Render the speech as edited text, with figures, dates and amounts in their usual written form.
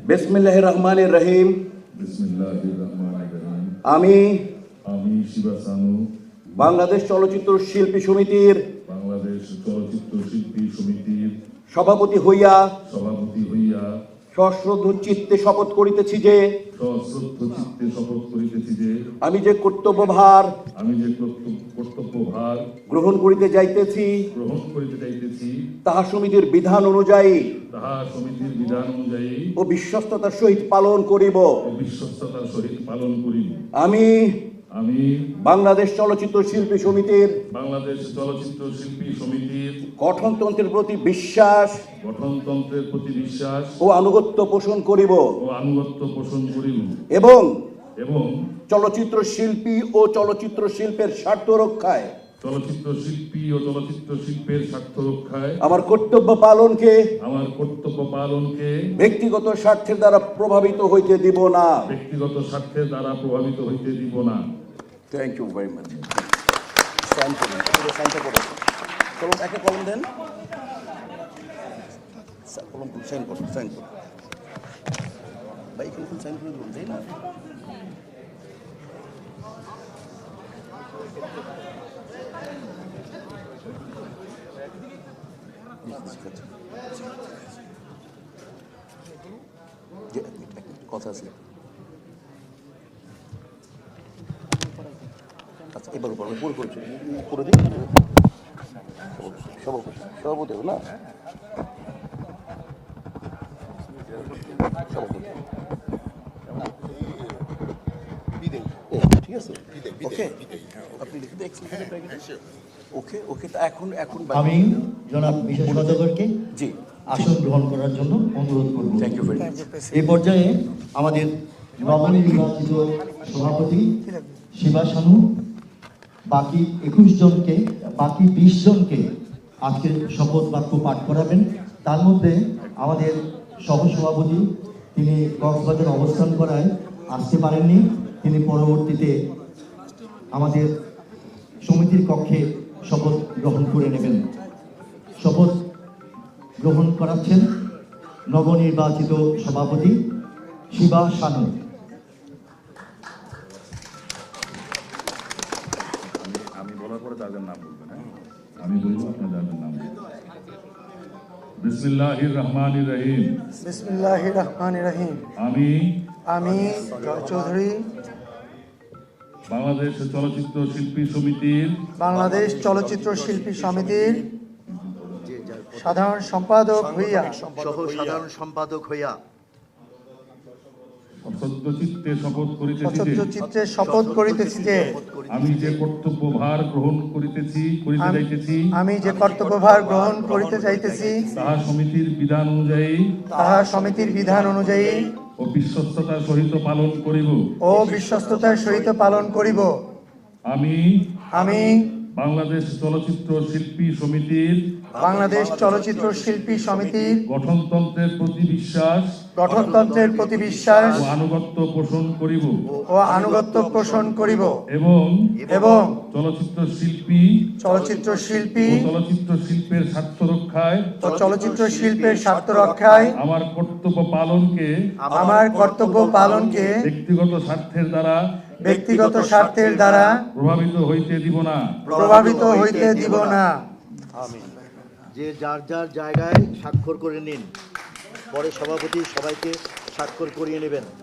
বিসমিল্লাহির রহমানির রহিম। আমি শিবা সানু বাংলাদেশ চলচ্চিত্র শিল্পী সমিতির সভাপতি হইয়া সশ্রদ্ধ চিত্তে শপথ করিতেছি যে আমি যে কর্তব্যভার গ্রহণ করিতে যাইতেছি তাহা সমিতির বিধান অনুযায়ী ও বিশ্বস্ততার সহিত পালন করিব। আমি বাংলাদেশ চলচ্চিত্র শিল্পী সমিতির গঠনতন্ত্রের প্রতি বিশ্বাস ও আনুগত্য পোষণ করিব এবং চলচ্চিত্র শিল্পী ও চলচ্চিত্র শিল্পের স্বার্থ রক্ষায় আমার কর্তব্য পালনকে ব্যক্তিগত স্বার্থের দ্বারা প্রভাবিত হইতে দিব না। Thank you very much. কলম একে কলম দেন, কলম সাইন করুন, সাইন করুন ভাই, এখানে সাইন করে দেবেন, তাই না? কথা আছে। আচ্ছা, এবার করে দিন সভাপতি না, ঠিক আছে, ওকে আপনি লিখে দেখছেন। ওকে ওকে, তা এখন আমি জনাব বিশেষ অধিকারকে জি আসন গ্রহণ করার জন্য অনুরোধ করব। Thank you very much. এই পর্যায়ে আমাদের নবনির্বাচিত সভাপতি শিবা সানু বাকি 21 জনকে, বাকি 20 জনকে আজকে শপথ বাক্য পাঠ করাবেন। তার মধ্যে আমাদের সহসভাপতি, তিনি কক্সবাজার অবস্থান করায় আসতে পারেননি, তিনি পরবর্তীতে আমাদের সমিতির কক্ষে শপথ গ্রহণ করে নেবেন। শপথ গ্রহণ করাচ্ছেন নবনির্বাচিত সভাপতি শিবা সানু। আমি বলার পরে তাদের নাম বলবেন। আমি বলবো, আপনাদের নাম। বিসমিল্লাহির রহমানির রহিম। বিসমিল্লাহির রহমানির রহিম। আমি জয় চৌধুরী বাংলাদেশ চলচ্চিত্র শিল্পী সমিতির সাধারণ সম্পাদক হইয়া সচিত্তে শপথ করিতেছি যে আমি যে কর্তব্যভার গ্রহণ করিতে যাইতেছি তাহা সমিতির বিধান অনুযায়ী ও বিশ্বস্ততার সহিত পালন করিব। আমি বাংলাদেশ চলচ্চিত্র শিল্পী সমিতির গঠনতন্ত্রের প্রতি বিশ্বাস ও আনুগত্য পোষণ করিব এবং চলচ্চিত্র শিল্পী ও চলচ্চিত্র শিল্পের স্বার্থ রক্ষায় আমার কর্তব্য পালনকে ব্যক্তিগত স্বার্থের দ্বারা প্রভাবিত হইতে দিব না। যে যার যার জায়গায় স্বাক্ষর করে নিন, পরে সভাপতি সবাইকে স্বাক্ষর করিয়ে নেবেন।